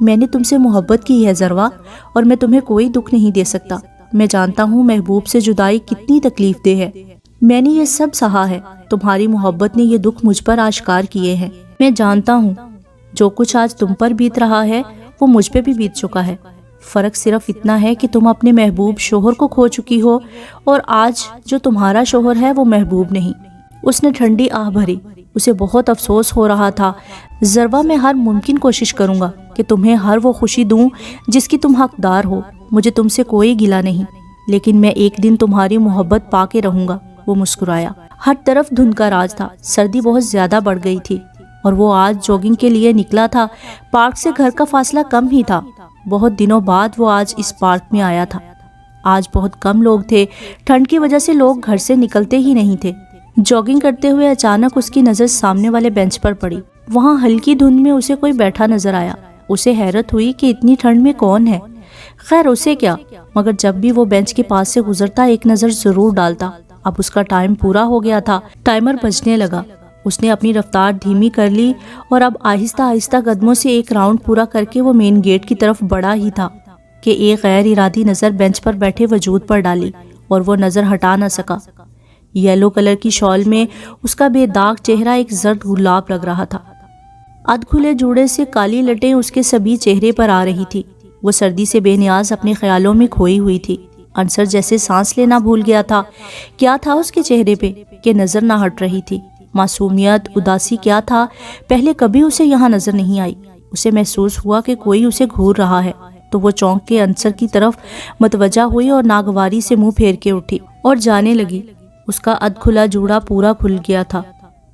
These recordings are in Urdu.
میں نے تم سے محبت کی ہے ذروا، اور میں تمہیں کوئی دکھ نہیں دے سکتا۔ میں جانتا ہوں محبوب سے جدائی کتنی تکلیف دہ ہے، میں نے یہ سب سہا ہے، تمہاری محبت نے یہ دکھ مجھ پر آشکار کیے ہیں۔ میں جانتا ہوں جو کچھ آج تم پر بیت رہا ہے وہ مجھ پہ بھی بیت چکا ہے، فرق صرف اتنا ہے کہ تم اپنے محبوب شوہر کو کھو چکی ہو، اور آج جو تمہارا شوہر ہے وہ محبوب نہیں۔ اس نے ٹھنڈی آہ بھری، اسے بہت افسوس ہو رہا تھا۔ ذروا میں ہر ممکن کوشش کروں گا کہ تمہیں ہر وہ خوشی دوں جس کی تم حقدار ہو، مجھے تم سے کوئی گلہ نہیں، لیکن میں ایک دن تمہاری محبت پا کے رہوں گا۔ وہ مسکرایا۔ ہر طرف دھند کا راج تھا، سردی بہت زیادہ بڑھ گئی تھی اور وہ آج جوگنگ کے لیے نکلا تھا۔ پارک سے گھر کا فاصلہ کم ہی تھا، بہت دنوں بعد وہ آج اس پارک میں آیا تھا۔ آج بہت کم لوگ تھے، ٹھنڈ کی وجہ سے لوگ گھر سے نکلتے ہی نہیں تھے۔ جوگنگ کرتے ہوئے اچانک اس کی نظر سامنے والے بینچ پر پڑی، وہاں ہلکی دھند میں اسے کوئی بیٹھا نظر آیا۔ اسے حیرت ہوئی کہ اتنی ٹھنڈ میں کون ہے، خیر اسے کیا، مگر جب بھی وہ بینچ کے پاس سے گزرتا ایک نظر ضرور ڈالتا۔ اب اس کا ٹائم پورا ہو گیا تھا، ٹائمر بجنے لگا۔ اس نے اپنی رفتار دھیمی کر لی اور اب آہستہ آہستہ قدموں سے ایک راؤنڈ پورا کر کے وہ مین گیٹ کی طرف بڑھا ہی تھا کہ ایک غیر ارادی نظر بینچ پر بیٹھے وجود پر ڈالی اور وہ نظر ہٹا نہ سکا۔ یلو کلر کی شال میں اس کا بے داغ چہرہ ایک زرد گلاب لگ رہا تھا۔ ادھ کھلے جوڑے سے کالی لٹیں اس کے سبھی چہرے پر آ رہی تھی۔ وہ سردی سے بے نیاز اپنے خیالوں میں کھوئی ہوئی تھی۔ انصر جیسے سانس لینا بھول گیا تھا۔ کیا تھا اس کے چہرے پہ کہ نظر نہ ہٹ رہی تھی؟ معصومیت، اداسی کیا تھا؟ پہلے کبھی اسے یہاں نظر نہیں آئی۔ اسے محسوس ہوا کہ کوئی اسے گھور رہا ہے تو وہ چونک کے انصر کی طرف متوجہ ہوئی اور ناگواری سے منہ پھیر کے اٹھی اور جانے لگی۔ اس کا ادھ کھلا جوڑا پورا کھل گیا تھا،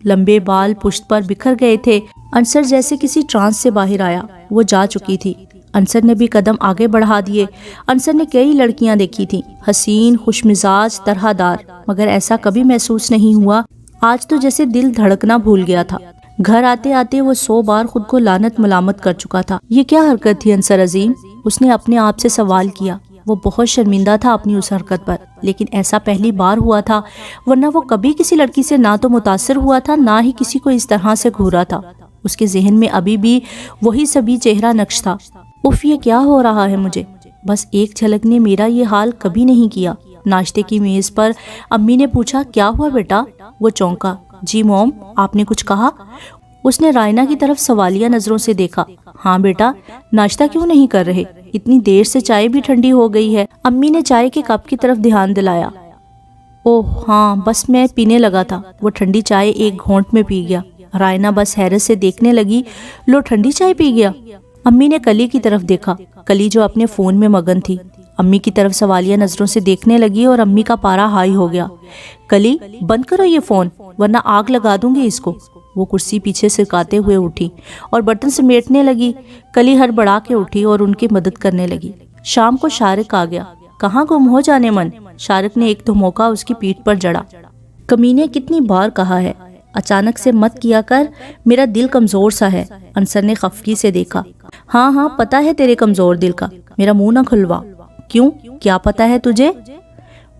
لمبے بال پشت پر بکھر گئے تھے۔ انصر جیسے کسی ٹرانس سے باہر آیا، وہ جا چکی تھی۔ انصر نے بھی قدم آگے بڑھا دیے۔ انصر نے کئی لڑکیاں دیکھی تھیں، حسین، خوش مزاج، طرح دار، مگر ایسا کبھی محسوس نہیں ہوا۔ آج تو جیسے دل دھڑکنا بھول گیا تھا۔ گھر آتے آتے وہ 100 بار خود کو لعنت ملامت کر چکا تھا۔ یہ کیا حرکت تھی انصر عظیم؟ اس نے اپنے آپ سے سوال کیا۔ وہ بہت شرمندہ تھا اپنی اس حرکت پر، لیکن ایسا پہلی بار ہوا تھا، ورنہ وہ کبھی کسی لڑکی سے نہ تو متاثر ہوا تھا، نہ ہی کسی کو اس طرح سے گھورا تھا۔ اس کے ذہن میں ابھی بھی وہی سبھی چہرہ نقش تھا۔ اف، یہ کیا ہو رہا ہے مجھے؟ بس ایک جھلک نے میرا یہ حال کبھی نہیں کیا۔ ناشتے کی میز پر امی نے پوچھا، کیا ہوا بیٹا؟ وہ چونکا۔ جی موم، آپ نے کچھ کہا؟ اس نے رائنا کی طرف سوالیہ نظروں سے دیکھا۔ ہاں بیٹا، ناشتہ کیوں نہیں کر رہے؟ اتنی دیر سے چائے بھی ٹھنڈی ہو گئی ہے۔ امی نے چائے کے کپ کی طرف دھیان دلایا۔ اوہ ہاں، بس میں پینے لگا تھا۔ وہ ٹھنڈی چائے ایک گھونٹ میں پی گیا۔ رائنا بس حیرت سے دیکھنے لگی، لو ٹھنڈی چائے پی گیا؟ امی نے کلی کی طرف دیکھا، کلی جو اپنے فون میں مگن تھی۔ امی کی طرف سوالیہ نظروں سے دیکھنے لگی اور امی کا پارا ہائی ہو گیا۔ کلی، بند کرو یہ فون ورنہ آگ لگا دوں گی اس کو۔ وہ کرسی پیچھے سرکاتے ہوئے اٹھی اور برتن سمیٹنے لگی۔ کلی ہڑبڑا کے اٹھی اور ان کی مدد کرنے لگی۔ شام کو شارق آ گیا۔ کہاں گم ہو جانے من؟ شارق نے ایک دھموکا اس کی پیٹھ پر جڑا۔ کمینے کتنی بار کہا ہے اچانک سے مت کیا کر، میرا دل کمزور سا ہے۔ انصر نے خفگی سے دیکھا۔ ہاں ہاں پتہ ہے تیرے کمزور دل کا، میرا منہ نہ کھلوا۔ کیوں، کیا پتہ ہے تجھے؟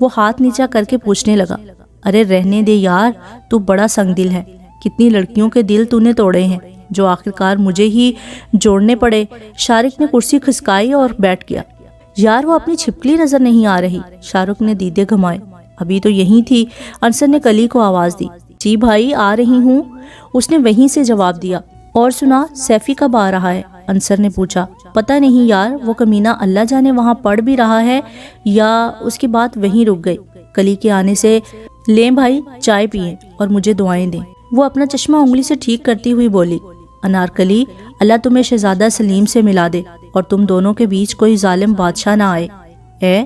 وہ ہاتھ نیچا کر کے پوچھنے لگا۔ ارے رہنے دے یار، تو بڑا سنگ دل ہے، کتنی لڑکیوں کے دل تو نے توڑے ہیں جو آخرکار مجھے ہی جوڑنے پڑے۔ شارق نے کرسی کھسکائی اور بیٹھ گیا۔ یار وہ اپنی چھپکلی نظر نہیں آ رہی۔ شارق نے دیدے گھمائے۔ ابھی تو یہی تھی۔ انصر نے کلی کو آواز دی۔ جی بھائی آ رہی ہوں، اس نے وہیں سے جواب دیا۔ اور سنا، سیفی کب آ رہا ہے؟ انصر نے پوچھا۔ پتہ نہیں یار، وہ کمینہ اللہ جانے وہاں پڑھ بھی رہا ہے یا اس کی بات وہیں رک گئی۔ کلی کے آنے سے لیں بھائی چائے پئیں اور مجھے دعائیں دیں۔ وہ اپنا چشمہ انگلی سے ٹھیک کرتی ہوئی بولی۔ انارکلی، اللہ تمہیں شہزادہ سلیم سے ملا دے اور تم دونوں کے بیچ کوئی ظالم بادشاہ نہ آئے۔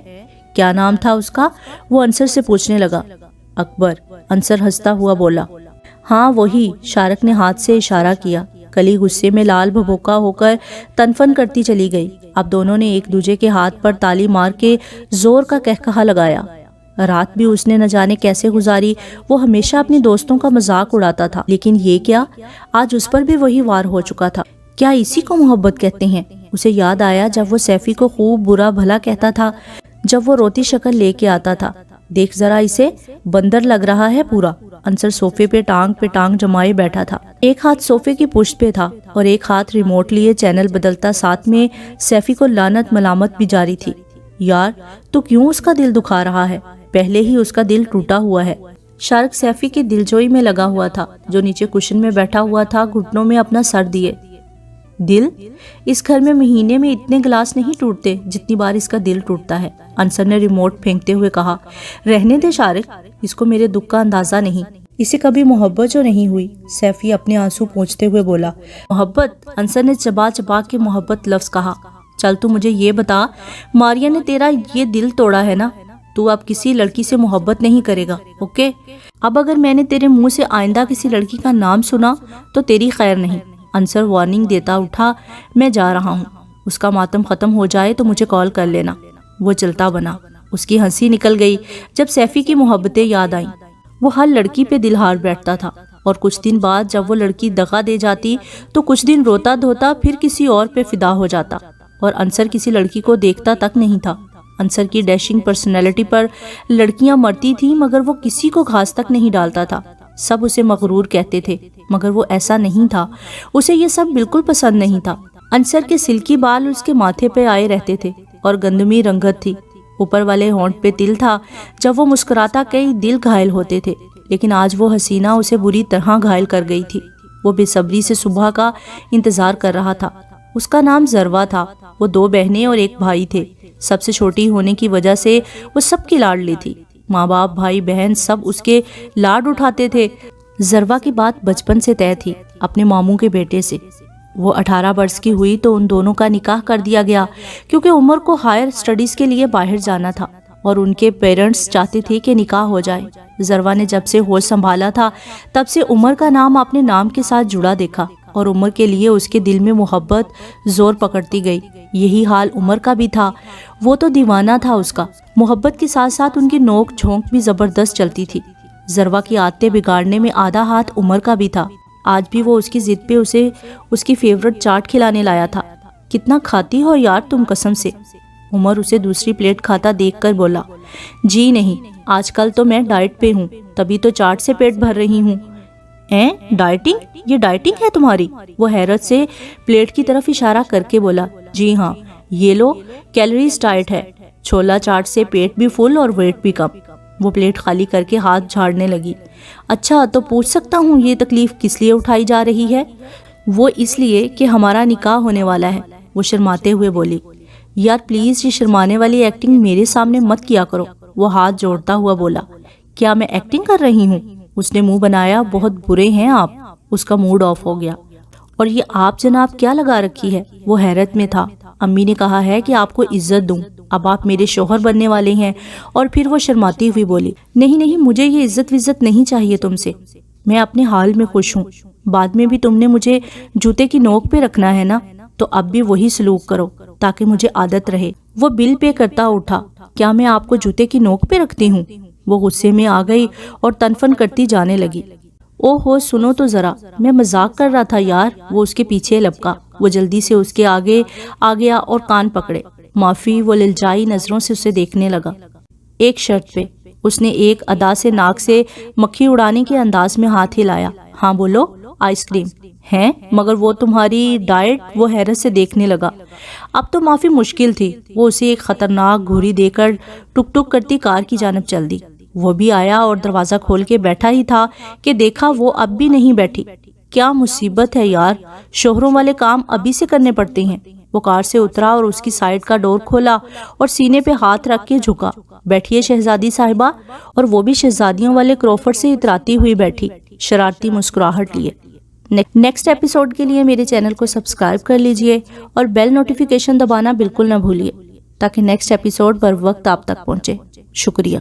کیا نام تھا اس کا؟ وہ انصر سے پوچھنے لگا۔ اکبر، انصر ہنستا ہوا بولا۔ ہاں وہی، شارق نے ہاتھ سے اشارہ کیا۔ کلی غصے میں لال بھبوکا ہو کر تنفن کرتی چلی گئی۔ اب دونوں نے ایک دوسرے کے ہاتھ پر تالی مار کے زور کا کہکہا لگایا۔ رات بھی اس نے نہ جانے کیسے گزاری۔ وہ ہمیشہ اپنی دوستوں کا مذاق اڑاتا تھا، لیکن یہ کیا، آج اس پر بھی وہی وار ہو چکا تھا۔ کیا اسی کو محبت کہتے ہیں؟ اسے یاد آیا جب وہ سیفی کو خوب برا بھلا کہتا تھا، جب وہ روتی شکل لے کے آتا تھا۔ دیکھ ذرا اسے، بندر لگ رہا ہے پورا۔ انصر صوفے پہ ٹانگ جمائے بیٹھا تھا، ایک ہاتھ صوفے کی پشت پہ تھا اور ایک ہاتھ ریموٹ لیے چینل بدلتا، ساتھ میں سیفی کو لعنت ملامت بھی جاری تھی۔ یار تو کیوں اس کا دل دکھا رہا ہے؟ پہلے ہی اس کا دل ٹوٹا ہوا ہے۔ شارق سیفی کی دلجوئی میں لگا ہوا تھا، جو نیچے کشن میں بیٹھا ہوا تھا، گھٹنوں میں اپنا سر دیے۔ دل؟ اس گھر میں مہینے میں اتنے گلاس نہیں ٹوٹتے جتنی بار اس کا دل ٹوٹتا ہے، انصر نے ریموٹ پھینکتے ہوئے کہا۔ رہنے دے شارق، اس کو میرے دکھ کا اندازہ نہیں، اسے کبھی محبت جو نہیں ہوئی، سیفی اپنے آنسو پونچھتے ہوئے بولا۔ محبت؟ انصر نے چبا چبا کے محبت لفظ کہا۔ چل تو مجھے یہ بتا، ماریا نے تیرا یہ دل توڑا ہے نا، تو اب کسی لڑکی سے محبت نہیں کرے گا، اوکے؟ اب اگر میں نے تیرے منہ سے آئندہ کسی لڑکی کا نام سنا تو تیری خیر نہیں۔ انصر وارننگ دیتا اٹھا۔ میں جا رہا ہوں، اس کا ماتم ختم ہو جائے تو مجھے کال کر لینا۔ وہ چلتا بنا۔ اس کی ہنسی نکل گئی جب سیفی کی محبتیں یاد آئیں۔ وہ ہر لڑکی پہ دل ہار بیٹھتا تھا، اور کچھ دن بعد جب وہ لڑکی دغا دے جاتی تو کچھ دن روتا دھوتا پھر کسی اور پہ فدا ہو جاتا، اور انصر کسی لڑکی کو دیکھتا تک نہیں تھا۔ انصر کی ڈیشنگ پرسنالٹی پر لڑکیاں مرتی تھیں، مگر وہ کسی کو گھاس تک نہیں ڈالتا تھا۔ سب اسے مغرور کہتے تھے، مگر وہ ایسا نہیں تھا، اسے یہ سب بالکل پسند نہیں تھا۔ انصر کے سلکی بال اس کے ماتھے پہ آئے رہتے تھے اور گندمی رنگت تھی، اوپر والے ہونٹ پہ تل تھا۔ جب وہ مسکراتا کئی دل گھائل ہوتے تھے، لیکن آج وہ حسینہ اسے بری طرح گھائل کر گئی تھی۔ وہ بے صبری سے صبح کا انتظار کر رہا تھا۔ اس کا نام ضروا تھا۔ وہ 2 بہنیں اور ایک بھائی تھے۔ سب سے چھوٹی ہونے کی وجہ سے وہ سب کی لاڈلی تھی۔ ماں باپ، بھائی بہن سب اس کے لاڈ اٹھاتے تھے۔ ضروا کی بات بچپن سے طے تھی اپنے ماموں کے بیٹے سے۔ وہ 18 برس کی ہوئی تو ان دونوں کا نکاح کر دیا گیا، کیونکہ عمر کو ہائر سٹڈیز کے لیے باہر جانا تھا اور ان کے پیرنٹس چاہتے تھے کہ نکاح ہو جائے۔ ضروا نے جب سے ہوش سنبھالا تھا تب سے عمر کا نام اپنے نام کے ساتھ جڑا دیکھا، اور عمر کے لیے اس کے دل میں محبت زور پکڑتی گئی۔ یہی حال عمر کا بھی تھا، وہ تو دیوانہ تھا اس کا۔ محبت کے ساتھ ساتھ ان کی نوک جھونک بھی زبردست چلتی تھی۔ ضروا کی عادتیں بگاڑنے میں آدھا ہاتھ عمر کا بھی تھا۔ آج بھی وہ اس کی ضد پہ اسے اس کی فیورٹ چاٹ کھلانے لایا تھا۔ کتنا کھاتی ہو یار تم قسم سے؟ عمر اسے دوسری پلیٹ کھاتا دیکھ کر بولا۔ جی نہیں، آج کل تو میں ڈائٹ پہ ہوں، تبھی تو چاٹ سے پیٹ بھر رہی ہوں۔ ڈائٹنگ؟ یہ ڈائٹنگ ہے تمہاری؟ وہ حیرت سے پلیٹ کی طرف اشارہ کر کے بولا۔ جی ہاں، یہ لو، کیلوریز ڈائٹ ہے۔ چھولا چاٹ سے پیٹ بھی فل اور ویٹ بھی کم۔ وہ پلیٹ خالی کر کے ہاتھ جھاڑنے لگی۔ اچھا تو پوچھ سکتا ہوں یہ تکلیف کس لیے اٹھائی جا رہی ہے؟ وہ اس لیے کہ ہمارا نکاح ہونے والا ہے، وہ شرماتے ہوئے بولی۔ یار پلیز یہ شرمانے والی ایکٹنگ میرے سامنے مت کیا کرو، وہ ہاتھ جوڑتا ہوا بولا۔ کیا میں ایکٹنگ کر رہی ہوں؟ اس نے منہ بنایا۔ بہت برے ہیں آپ۔ اس کا موڈ آف ہو گیا۔ اور یہ آپ جناب کیا لگا رکھی ہے؟ وہ حیرت میں تھا۔ امی نے کہا ہے کہ آپ کو عزت دوں، اب آپ میرے شوہر بننے والے ہیں۔ اور پھر وہ شرماتی ہوئی بولی، نہیں مجھے یہ عزت وزت نہیں چاہیے تم سے، میں اپنے حال میں خوش ہوں۔ بعد میں بھی تم نے مجھے جوتے کی نوک پہ رکھنا ہے نا، تو اب بھی وہی سلوک کرو تاکہ مجھے عادت رہے۔ وہ بل پے کرتا اٹھا۔ کیا میں آپ کو جوتے کی نوک پہ رکھتی ہوں؟ وہ غصے میں آ گئی اور تنفن کرتی جانے لگی۔ او ہو سنو تو ذرا، میں مذاق کر رہا تھا یار۔ وہ اس کے پیچھے لپکا۔ وہ جلدی سے اس کے آگے آ گیا اور کان پکڑے۔ معافی، وہ للچائی نظروں سے اسے دیکھنے لگا۔ ایک شرط پہ، اس نے ایک ادا سے ناک سے مکھی اڑانے کے انداز میں ہاتھ ہلایا۔ ہاں بولو۔ آئس کریم ہیں؟ مگر وہ تمہاری ڈائٹ؟ وہ حیرت سے دیکھنے لگا۔ اب تو معافی مشکل تھی۔ وہ اسے ایک خطرناک گھوری دے کر ٹک ٹک کرتی کار کی جانب چل دی۔ وہ بھی آیا اور دروازہ کھول کے بیٹھا ہی تھا کہ دیکھا وہ اب بھی نہیں بیٹھی۔ کیا مصیبت ہے یار، شوہروں والے کام ابھی سے کرنے پڑتے ہیں۔ وہ کار سے اترا اور اس کی سائیڈ کا ڈور کھولا اور سینے پہ ہاتھ رکھ کے جھکا۔ بیٹھیے شہزادی صاحبہ۔ اور وہ بھی شہزادیوں والے کروفٹ سے اتراتی ہوئی بیٹھی، شرارتی مسکراہٹ لیے۔ نیکسٹ ایپیسوڈ کے لیے میرے چینل کو سبسکرائب کر لیجئے اور بیل نوٹیفیکیشن دبانا بالکل نہ بھولیے تاکہ نیکسٹ ایپیسوڈ بر وقت آپ تک پہنچے۔ شکریہ۔